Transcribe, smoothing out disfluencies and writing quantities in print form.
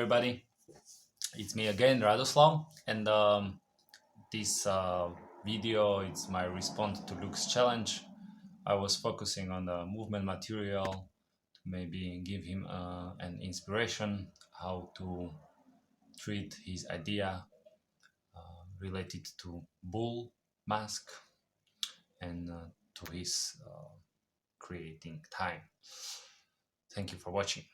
everybody, it's me again, Radoslav, and this video it's my response to Luke's challenge. I was focusing on the movement material to maybe give him an inspiration how to treat his idea related to bull mask and to his creating time. Thank you for watching.